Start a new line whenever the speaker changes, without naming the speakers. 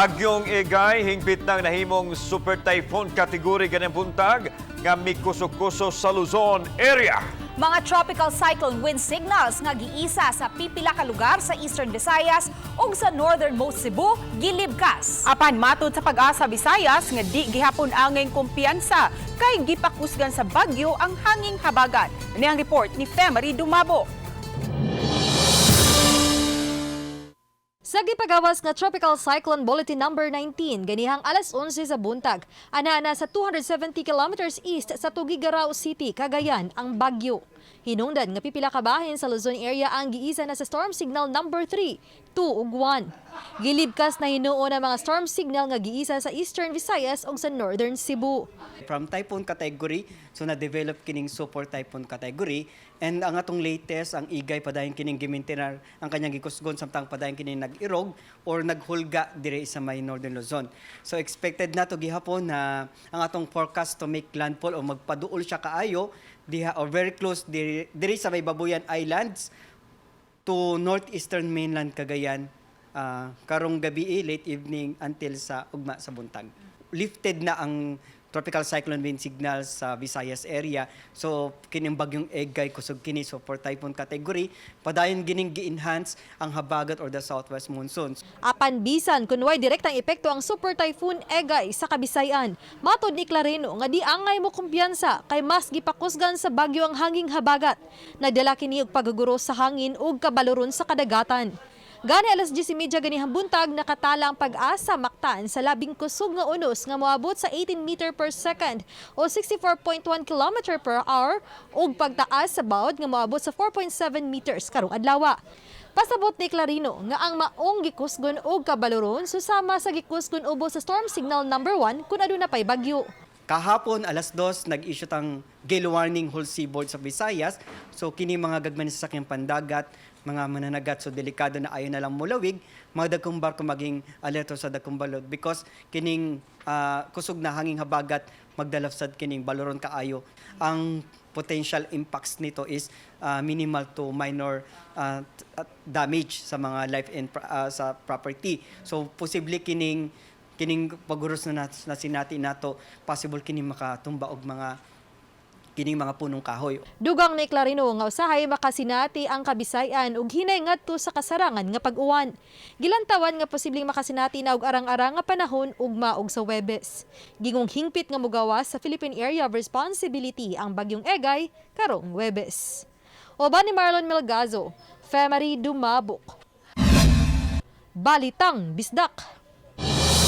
Bagyong Egay hingpit ng nahimong super typhoon kategory ganang buntag nga mikusok-kusok sa Luzon area.
Mga tropical cyclone wind signals nga giisa sa pipila ka lugar sa Eastern Visayas ug sa northernmost Cebu gilibkas.
Apan matud sa Pag-asa Visayas nga di gihapon angay kumpiyansa kay gipakusgan sa bagyo ang hanging habagat. Ini ang report ni Femery Dumabo.
Sa gipagawas nga Tropical Cyclone Bulletin number 19 ganihang alas 11 sa buntag, ana sa 270 kilometers east sa Tugigaraw City, Cagayan ang bagyo. Hinungdan nga pipila ka bahin sa Luzon area ang giisa na sa storm signal number 3, 2 ug 1. Gilibkas na hinuon ang mga storm signal nga giisa sa Eastern Visayas ug sa Northern Cebu.
From typhoon category, so na-develop kining super typhoon category, and ang atong latest, ang Igay padayon kining gimintinar ang kanyang gikusgon samtang padayon kining nag-irog or naghulga dire sa may Northern Luzon. So expected na to gihapon na ang atong forecast to make landfall o magpaduol siya kaayo diha or very close dire sa may Babuyan Islands to northeastern mainland Cagayan karong gabi, late evening until sa ugma sa buntag. Lifted na ang tropical cyclone wind signal sa Visayas area. So kining bagyong Egay kusog kini so for typhoon category, padayon gining gi-enhance ang habagat or the southwest monsoon.
Apan bisan kun way direktang epekto ang super typhoon Egay sa Kabisayan, matud ni Clareno nga di angay mo kumpiyansa kay mas gipakusgan sa bagyo ang hanging habagat. Nagdala kini og pagguguros sa hangin ug kabaloron sa kadagatan. Gani alas 10:30 ganihang buntag nakatala ang Pag-asa maktaan sa labing kusog nga unos nga moabot sa 18 meter per second o 64.1 km per hour ug pagtaas sa bawod nga moabot sa 4.7 meters karong adlaw. Pasabot ni Clarino nga ang maong gikusgon og kabaloron susama sa gikusgon ubos sa storm signal number 1 kun aduna pay bagyo.
Kahapon, alas 2, nag-issue tang gale warning whole seaboard sa Visayas. So, kini mga gagman sa sakyang pandagat, mga mananagat, so delikado na ayaw na lang mulawig, mga dagkong barko maging alerto sa dagkong balod because kining kusog na hanging habagat, magdalafsad kining baloron kaayo. Ang potential impacts nito is minimal to minor damage sa mga life and sa property. So, posible kining paguros na sinati nato, possible kining makatumba og kining mga punong kahoy.
Dugang ni Clarino nga usahay makasinati ang Kabisayan ug hinay ngadto sa kasarangan nga pag-uwan. Gilantawan nga posibleng makasinati na og arang-arang nga panahon ugma og sa Huwebes. Gingong hingpit nga mogawas sa Philippine Area of Responsibility ang bagyong Egay karong Huwebes. Oba ni Marlon Melgazo, Femery Dumabok. Balitang Bisdak.